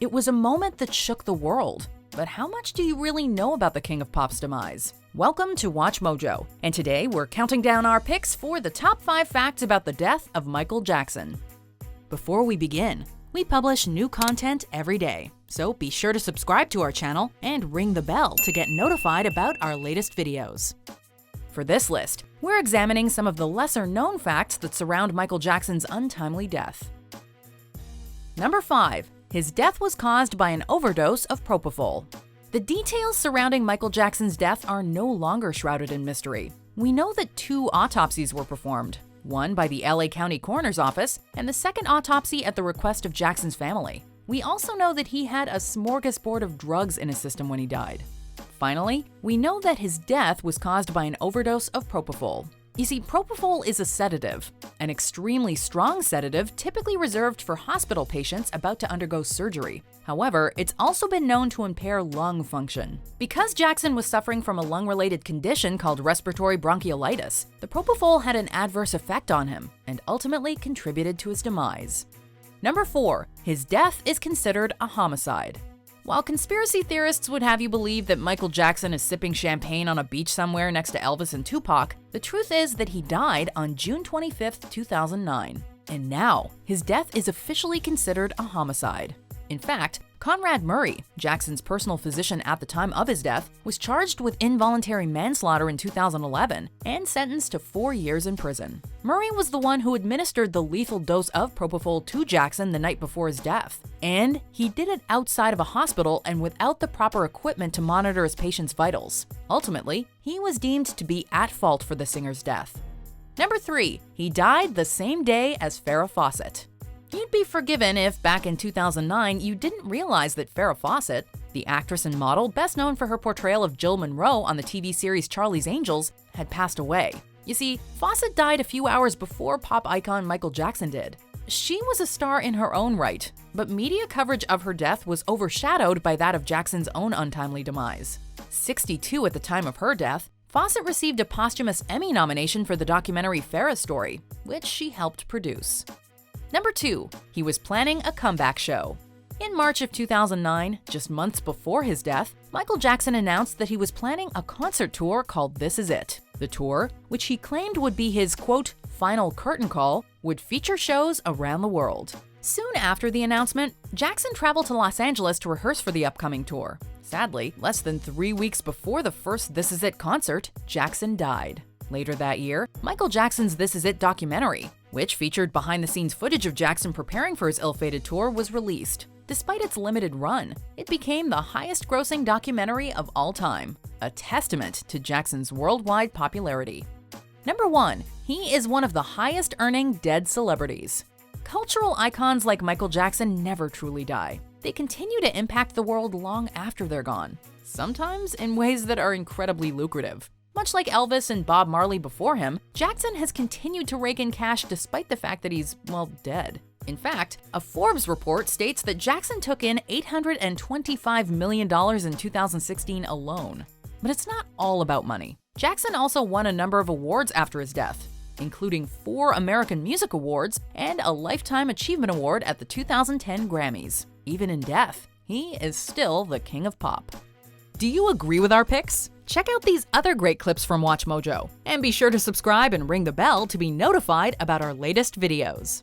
It was a moment that shook the world. But how much do you really know about the King of Pop's demise? Welcome to Watch Mojo, and today we're counting down our picks for the top 5 facts about the death of Michael Jackson. Before we begin, we publish new content every day, so be sure to subscribe to our channel and ring the bell to get notified about our latest videos. For this list, we're examining some of the lesser-known facts that surround Michael Jackson's untimely death. Number 5. His death was caused by an overdose of Propofol. The details surrounding Michael Jackson's death are no longer shrouded in mystery. We know that 2 autopsies were performed, one by the LA County Coroner's Office and the second autopsy at the request of Jackson's family. We also know that he had a smorgasbord of drugs in his system when he died. Finally, we know that his death was caused by an overdose of Propofol. You see, Propofol is a sedative, an extremely strong sedative typically reserved for hospital patients about to undergo surgery. However, it's also been known to impair lung function. Because Jackson was suffering from a lung-related condition called respiratory bronchiolitis, the Propofol had an adverse effect on him and ultimately contributed to his demise. Number 4. His death is considered a homicide. While conspiracy theorists would have you believe that Michael Jackson is sipping champagne on a beach somewhere next to Elvis and Tupac, the truth is that he died on June 25, 2009. And now, his death is officially considered a homicide. In fact, Conrad Murray, Jackson's personal physician at the time of his death, was charged with involuntary manslaughter in 2011 and sentenced to 4 years in prison. Murray was the one who administered the lethal dose of Propofol to Jackson the night before his death. And he did it outside of a hospital and without the proper equipment to monitor his patient's vitals. Ultimately, he was deemed to be at fault for the singer's death. Number 3. He died the same day as Farrah Fawcett. You'd be forgiven if back in 2009 you didn't realize that Farrah Fawcett, the actress and model best known for her portrayal of Jill Monroe on the TV series Charlie's Angels, had passed away. You see, Fawcett died a few hours before pop icon Michael Jackson did. She was a star in her own right, but media coverage of her death was overshadowed by that of Jackson's own untimely demise. 62 at the time of her death, Fawcett received a posthumous Emmy nomination for the documentary Farrah Story, which she helped produce. Number 2. He was planning a comeback show. In March of 2009, just months before his death, Michael Jackson announced that he was planning a concert tour called This Is It. The tour, which he claimed would be his, quote, final curtain call, would feature shows around the world. Soon after the announcement, Jackson traveled to Los Angeles to rehearse for the upcoming tour. Sadly, less than 3 weeks before the first This Is It concert, Jackson died. Later that year, Michael Jackson's This Is It documentary, which featured behind-the-scenes footage of Jackson preparing for his ill-fated tour, was released. Despite its limited run, it became the highest-grossing documentary of all time, a testament to Jackson's worldwide popularity. Number 1. He is one of the highest-earning dead celebrities. Cultural icons like Michael Jackson never truly die. They continue to impact the world long after they're gone, sometimes in ways that are incredibly lucrative. Much like Elvis and Bob Marley before him, Jackson has continued to rake in cash despite the fact that he's, well, dead. In fact, a Forbes report states that Jackson took in $825 million in 2016 alone. But it's not all about money. Jackson also won a number of awards after his death, including 4 American Music Awards and a Lifetime Achievement Award at the 2010 Grammys. Even in death, he is still the King of Pop. Do you agree with our picks? Check out these other great clips from WatchMojo, and be sure to subscribe and ring the bell to be notified about our latest videos.